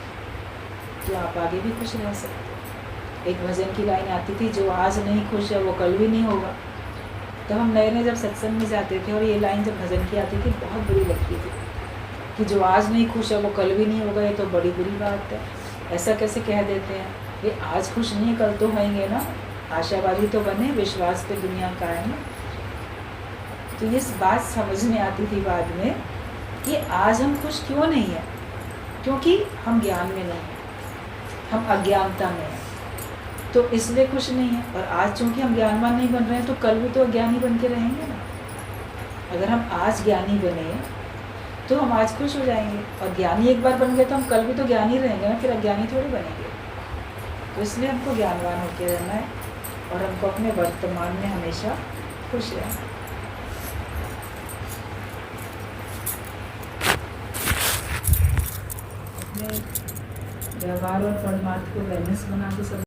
तो आप आगे भी खुश रह सकते हो। एक भजन की लाइन आती थी, जो आज नहीं खुश है वो कल भी नहीं होगा। तो हम नए नए जब सत्संग में जाते थे और ये लाइन जब भजन की आती थी बहुत बुरी लगती थी कि जो आज नहीं खुश है वो कल भी नहीं होगा, ये तो बड़ी बुरी बात है। ऐसा कैसे कह देते हैं, ये आज खुश नहीं है कल तो होंगे ना, आशावादी तो बने, विश्वास पे दुनिया कायम है। तो ये बात समझ में आती थी बाद में कि आज हम खुश क्यों नहीं हैं, क्योंकि हम ज्ञान में नहीं हैं, हम अज्ञानता में हैं, तो इसलिए खुश नहीं है। और आज चूँकि हम ज्ञानवान नहीं बन रहे हैं तो कल भी तो अज्ञानी बन के रहेंगे ना। अगर हम आज ज्ञानी बने तो हम आज खुश हो जाएंगे, और ज्ञानी एक बार बन गए तो हम कल भी तो ज्ञानी रहेंगे ना, फिर अज्ञानी थोड़ी बनेंगे। तो इसलिए हमको ज्ञानवान होकर रहना है और हमको अपने वर्तमान में हमेशा खुश रहना है। अपने व्यवहार और परमार्थ को बैलेंस बना के सब